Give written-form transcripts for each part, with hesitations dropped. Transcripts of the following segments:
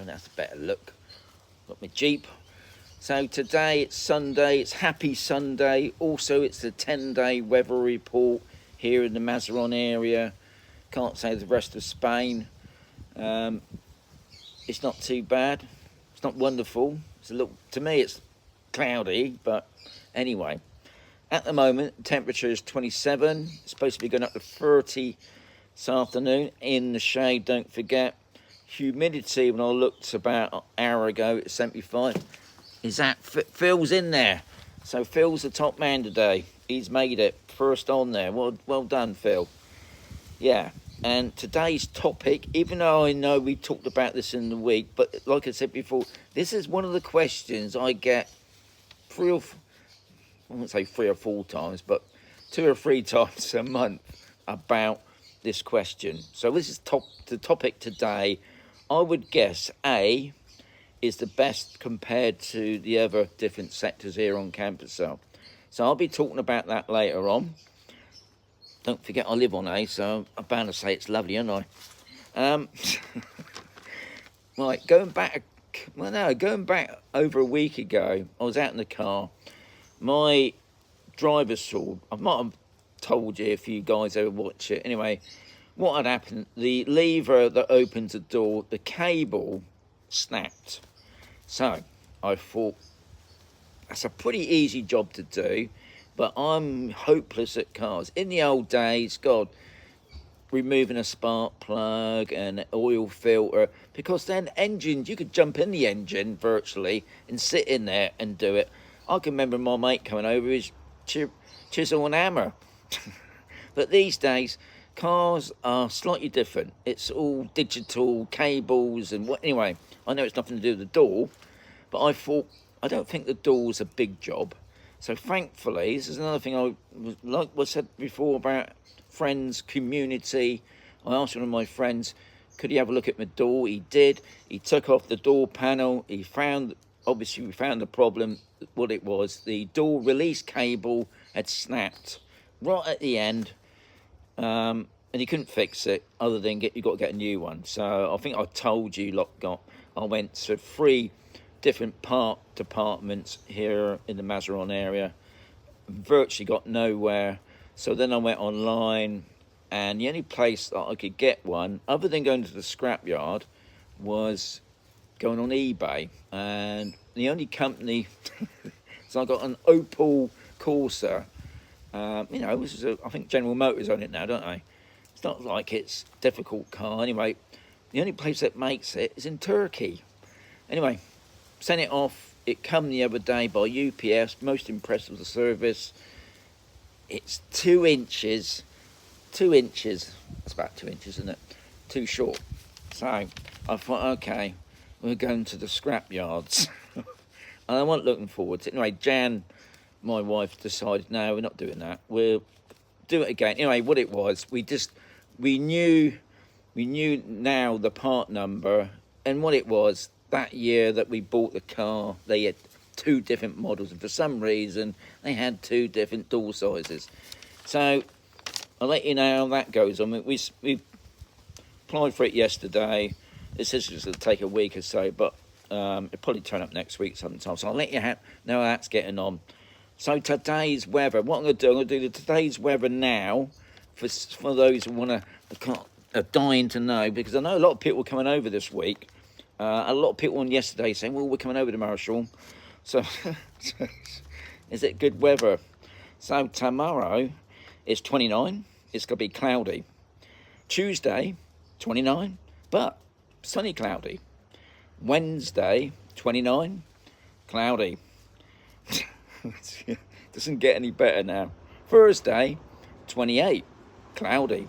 that's a better look. Got my Jeep. So today it's Sunday, it's Happy Sunday. Also, it's the 10-day weather report here in the Mazaron area. Can't say the rest of Spain. It's not too bad. It's not wonderful. It's a little, to me, it's cloudy, but anyway. At the moment, temperature is 27. It's supposed to be going up to 30 this afternoon. In the shade, don't forget. Humidity, when I looked about an hour ago, it's 75. Is that Phil's in there? So Phil's the top man today. He's made it first on there. Well done, Phil. Yeah. And today's topic, even though I know we talked about this in the week, but like I said before, this is one of the questions I get I won't say 3 or 4 times, but 2 or 3 times a month about this question. So this is the topic today. I would guess A is the best compared to the other different sectors here on Camposol. So I'll be talking about that later on. Don't forget I live on A, so I'm bound to say it's lovely, aren't I? Right, going back over a week ago, I was out in the car. My driver's sword, I might have told you if you guys ever watch it. Anyway, what had happened, the lever that opens the door, the cable snapped. So I thought, that's a pretty easy job to do, but I'm hopeless at cars. In the old days, God, removing a spark plug and an oil filter, because then engines, you could jump in the engine virtually and sit in there and do it. I can remember my mate coming over his chisel and hammer. But these days, cars are slightly different. It's all digital, cables and what. Anyway, I know it's nothing to do with the door, but I don't think the door's a big job. So thankfully, this is another thing like was said before about friends, community. I asked one of my friends, could he have a look at my door? He did. He took off the door panel. We found the problem, what it was. The door release cable had snapped right at the end. And he couldn't fix it other than you got to get a new one. So I think I told you, I went to 3 different departments here in the Mazaron area, virtually got nowhere. So then I went online, and the only place that I could get one, other than going to the scrapyard, was going on eBay. And the only company, so I got an Opel Corsa. I think General Motors own it now, don't they? It's not like it's a difficult car. Anyway, the only place that makes it is in Turkey. Anyway, sent it off. It come the other day by UPS. Most impressed with the service. It's 2 inches. 2 inches. That's about 2 inches, isn't it? Too short. So I thought, okay, we're going to the scrap yards. And I wasn't looking forward to it. Anyway, Jan, my wife, decided, no, we're not doing that. We'll do it again. Anyway, what it was, we knew now the part number, and what it was, that year that we bought the car, they had 2 different models, and for some reason they had 2 different door sizes. So I'll let you know how that goes on. We applied for it yesterday. It says it's going to take a week or so, but it'll probably turn up next week sometime. So I'll let you know how that's getting on. So today's weather, what I'm going to do today's weather now, for those who are dying to know, because I know a lot of people are coming over this week. A lot of people on yesterday saying, well, we're coming over tomorrow, Sean. So, is it good weather? So tomorrow is 29. It's going to be cloudy. Tuesday, 29, but sunny cloudy. Wednesday, 29, cloudy. Doesn't get any better now. Thursday, 28, cloudy.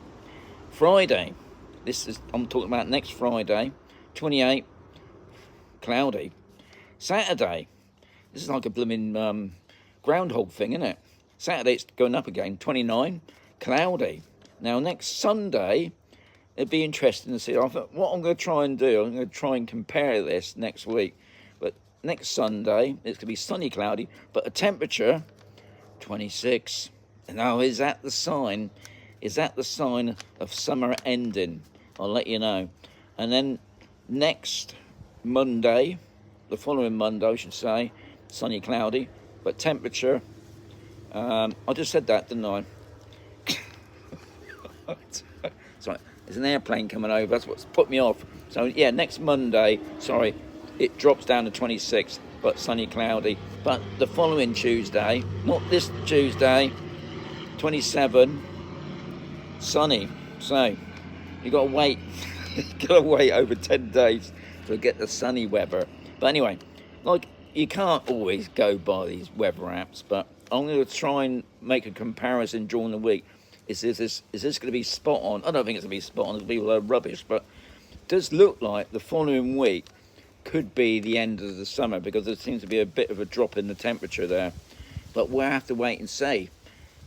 Friday, I'm talking about next Friday, 28, cloudy. Saturday, this is like a blooming groundhog thing, isn't it? Saturday it's going up again, 29, cloudy. Now next Sunday, it'd be interesting to see. I thought, what I'm going to try and do, I'm going to try and compare this next week. But next Sunday, it's going to be sunny, cloudy, but a temperature, 26. Now, is that the sign? Is that the sign of summer ending? I'll let you know. And then next Monday, the following Monday, I should say, sunny, cloudy, but temperature. I just said that, didn't I? Sorry, there's an airplane coming over. That's what's put me off. So yeah, next Monday, sorry, it drops down to 26, but sunny, cloudy. But the following Tuesday, not this Tuesday, 27, sunny. So you got to wait. Got to wait over 10 days to get the sunny weather. But anyway, like, you can't always go by these weather apps, but I'm going to try and make a comparison during the week. Is this going to be spot on? I don't think it's going to be spot on. It'll be a load of rubbish, but it does look like the following week could be the end of the summer, because there seems to be a bit of a drop in the temperature there. But we'll have to wait and see.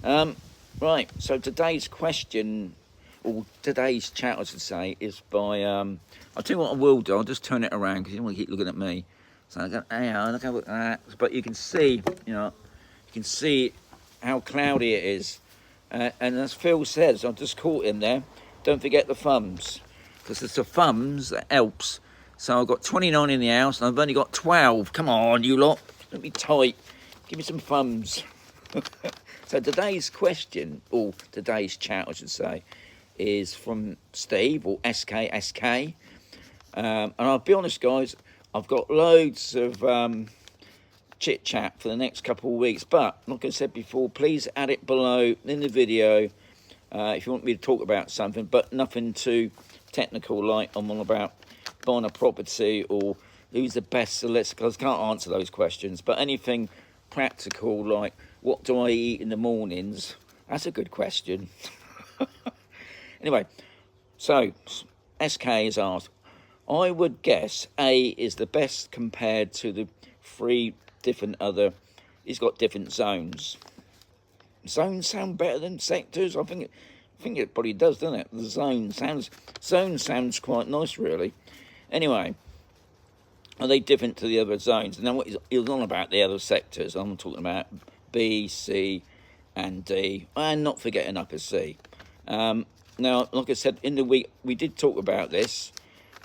Right, so today's question, or today's chat, I should say, is by, I'll tell you what I will do. I'll just turn it around, because you don't want to keep looking at me. So I go, hey, look at that. But you can see, you can see how cloudy it is. And as Phil says, I've just caught him there, don't forget the thumbs, because it's the thumbs that helps. So I've got 29 in the house, and I've only got 12. Come on, you lot. Don't be tight. Give me some thumbs. So today's question, or today's chat, I should say, is from Steve, or SKSK. And I'll be honest, guys, I've got loads of chit-chat for the next couple of weeks. But, like I said before, please add it below in the video if you want me to talk about something, but nothing too technical, like I'm on about buying a property or who's the best solicitor, because I can't answer those questions. But anything practical, like what do I eat in the mornings, that's a good question. Anyway, so SK has asked, I would guess A is the best compared to the 3 different other, he's got different zones. Zones sound better than sectors? I think it probably does, doesn't it? The zone sounds quite nice, really. Anyway, are they different to the other zones? And then what he was on about the other sectors, I'm talking about B, C, and D, and not forgetting upper C. Now, like I said, in the week, we did talk about this.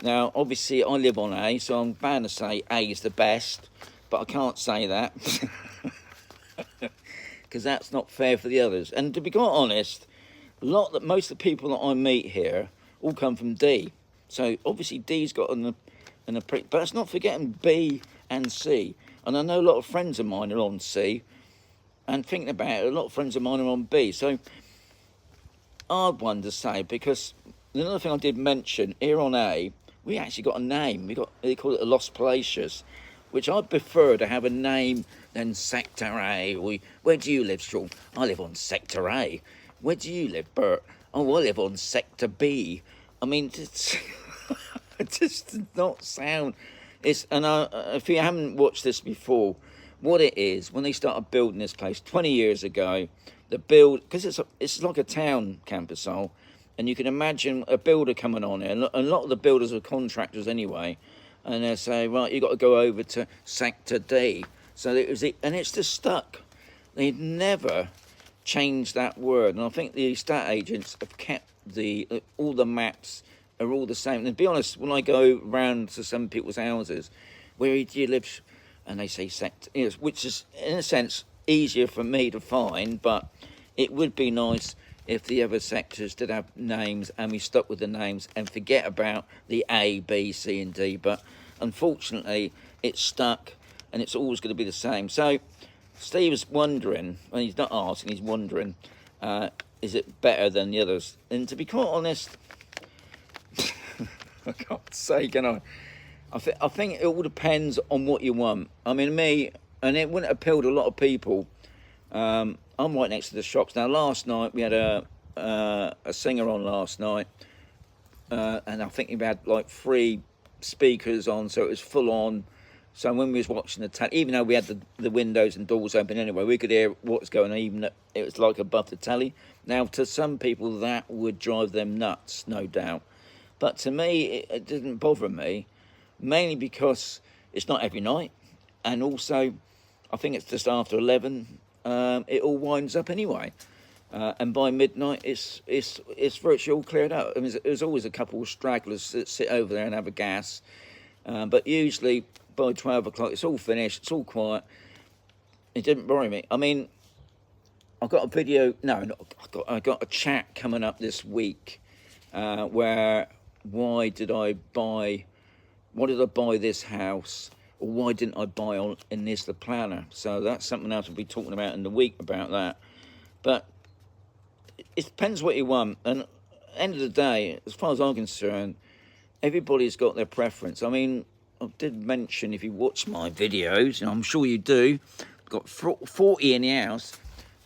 Now, obviously, I live on A, so I'm bound to say A is the best, but I can't say that, because that's not fair for the others. And to be quite honest, most of the people that I meet here all come from D. So, obviously, D's got but let's not forgetting B and C. And I know a lot of friends of mine are on C, and thinking about it, a lot of friends of mine are on B. So, hard one to say, because another thing I did mention, here on A, we actually got a name. They call it a Los Palacios, which I'd prefer to have a name than Sector A. Where do you live, Sean? I live on Sector A. Where do you live, Bert? Oh, I live on Sector B. I mean, it just does not sound... And if you haven't watched this before, what it is, when they started building this place 20 years ago, because it's like a town, Camposol, and you can imagine a builder coming on here, and a lot of the builders are contractors anyway, and they say, right, you got to go over to Sector D. So and it's just stuck. They'd never changed that word, and I think the estate agents have kept all the maps are all the same. And to be honest, when I go round to some people's houses, where do you live? And they say Sector, which is in a sense easier for me to find, but it would be nice if the other sectors did have names and we stuck with the names and forget about the A, B, C and D. But unfortunately it's stuck and it's always going to be the same. So Steve's wondering, and he's not asking, he's wondering, is it better than the others? And to be quite honest, I can't say, can I? I think it all depends on what you want. I mean, and it wouldn't appeal to a lot of people. I'm right next to the shops. Now, last night, we had a singer on last night. And I think we had like 3 speakers on, so it was full on. So when we was watching the telly, even though we had the windows and doors open anyway, we could hear what's going on, even it was like above the telly. Now, to some people, that would drive them nuts, no doubt. But to me, it didn't bother me, mainly because it's not every night. And also, I think it's just after 11, it all winds up anyway. And by midnight, it's virtually all cleared up. I mean, there's always a couple of stragglers that sit over there and have a gas. But usually by 12 o'clock, it's all finished, it's all quiet. It didn't worry me. I mean, I've got a video, I got a chat coming up this week where why did I buy this house, or why didn't I buy in this the planner? So that's something else we'll be talking about in the week about that. But it depends what you want, and at the end of the day, as far as I'm concerned, everybody's got their preference. I mean, I did mention, if you watch my videos, and I'm sure you do, I've got 40 in the house,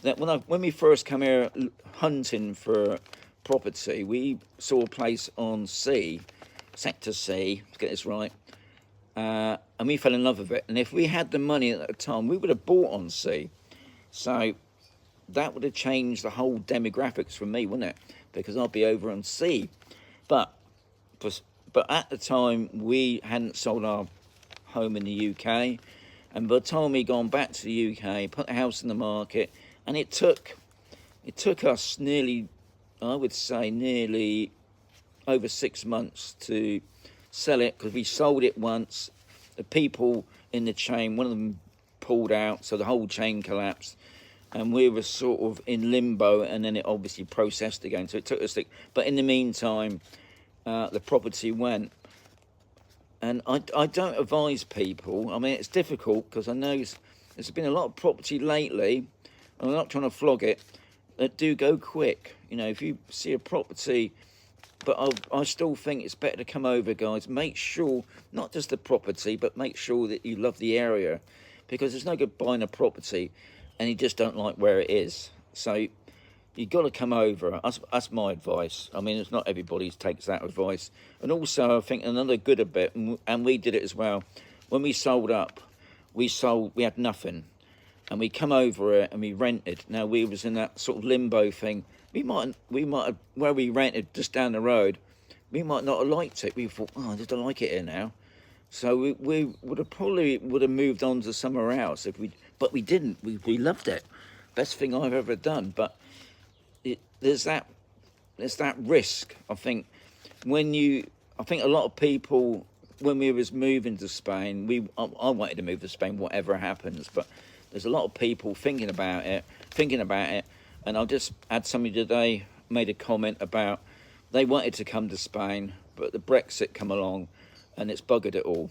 that when we first come here hunting for property, we saw a place on Sector C, let's get this right, and we fell in love with it. And if we had the money at the time, we would have bought on C. So that would have changed the whole demographics for me, wouldn't it? Because I'd be over on C. But at the time, we hadn't sold our home in the UK. And by the time we gone back to the UK, put the house in the market, and it took us nearly, I would say, nearly over 6 months to sell it, because we sold it once. The people in the chain, one of them pulled out, so the whole chain collapsed, and we were sort of in limbo, and then it obviously processed again. So it took us, but in the meantime, the property went. And I don't advise people. I mean, it's difficult because I know there's been a lot of property lately, and I'm not trying to flog it, that do go quick. You know, if you see a property, but I still think it's better to come over, guys. Make sure, not just the property, but make sure that you love the area, because there's no good buying a property and you just don't like where it is. So you've got to come over. That's my advice. I mean, it's not everybody takes that advice. And also, I think another good bit, and we did it as well, when we sold up, we had nothing. And we come over it and we rented. Now, we was in that sort of limbo thing. We might have, where we rented just down the road, we might not have liked it. We thought, I just don't like it here now. So we would have moved on to somewhere else but we didn't. We loved it. Best thing I've ever done. But there's that risk. I think I think a lot of people, when we was moving to Spain, I wanted to move to Spain, whatever happens. But there's a lot of people thinking about it. And I just had somebody today made a comment about they wanted to come to Spain, but the Brexit come along and it's buggered it all,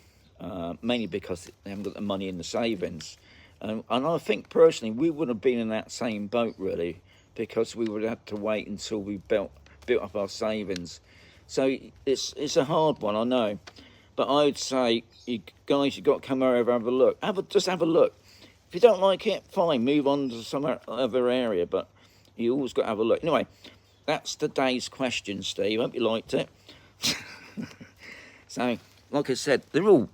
mainly because they haven't got the money in the savings. And I think personally we would have been in that same boat really, because we would have had to wait until we built up our savings. So it's a hard one, I know. But I would say, you guys, you've got to come over and have a look. Just have a look. If you don't like it, fine, move on to some other area. But you always got to have a look. Anyway, that's today's question, Steve. I hope you liked it. So, like I said, they're all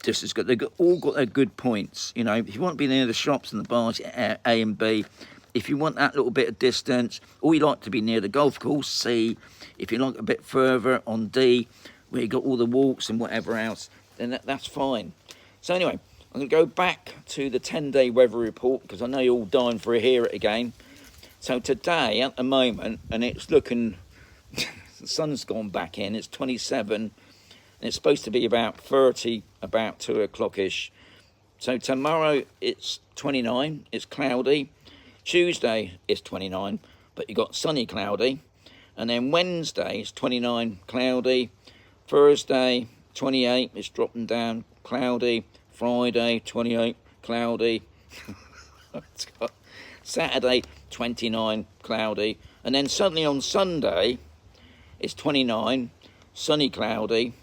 just as good. They've all got their good points. You know, if you want to be near the shops and the bars, A and B. If you want that little bit of distance, or you like to be near the golf course, C. If you like a bit further on D, where you got all the walks and whatever else, then that's fine. So anyway, I'm going to go back to the 10-day weather report, because I know you're all dying for to hear it again. So today, at the moment, and it's looking, the sun's gone back in, it's 27, and it's supposed to be about 30, about 2 o'clock-ish. So tomorrow, it's 29, it's cloudy. Tuesday is 29, but you got sunny, cloudy. And then Wednesday is 29, cloudy. Thursday, 28, it's dropping down, cloudy. Friday, 28, cloudy. Saturday, 29, cloudy. And then suddenly on Sunday, it's 29, sunny, cloudy.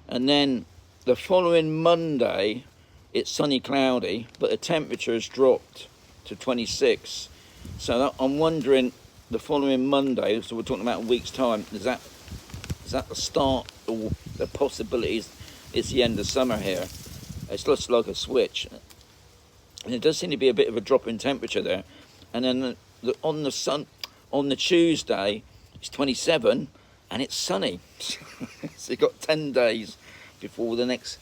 And then the following Monday, it's sunny, cloudy, but the temperature has dropped to 26. So I'm wondering, the following Monday, so we're talking about a week's time, is that the start or the possibilities it's the end of summer here? It's just like a switch, and it does seem to be a bit of a drop in temperature there. And then on the Tuesday, it's 27, and it's sunny. So you've got 10 days before the next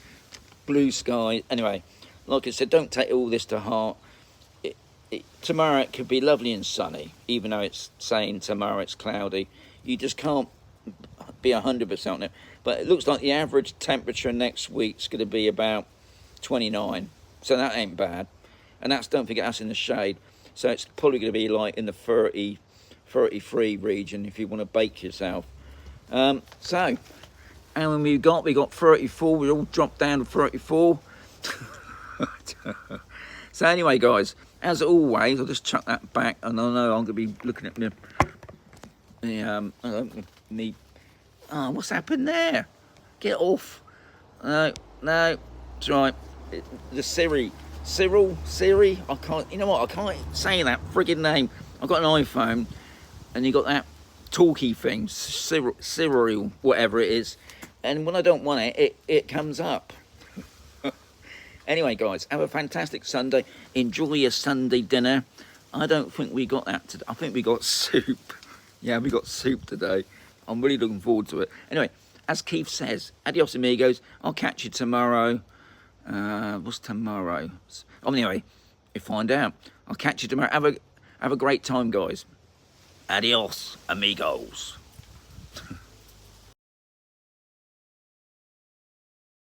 blue sky. Anyway, like I said, don't take all this to heart. Tomorrow it could be lovely and sunny, even though it's saying tomorrow it's cloudy. You just can't be 100% on it. But it looks like the average temperature next week's going to be about 29. So that ain't bad. And that's, don't forget, that's in the shade. So it's probably going to be like in the 30, 33 region if you want to bake yourself. So, and when we got 34, we all dropped down to 34. So anyway, guys, as always, I'll just chuck that back, and I know I'm going to be looking at what's happened there? Get off. No, it's right. The Siri, I can't, you know what, I can't say that friggin' name. I've got an iPhone, and you got that talky thing, Siri, whatever it is, and when I don't want it comes up. Anyway, guys, have a fantastic Sunday. Enjoy your Sunday dinner. I don't think we got that today. I think we got soup. Yeah, we got soup today. I'm really looking forward to it. Anyway, as Keith says, adios amigos. I'll catch you tomorrow. What's tomorrow? Anyway, you find out. I'll catch you tomorrow. Have a great time, guys. Adios amigos.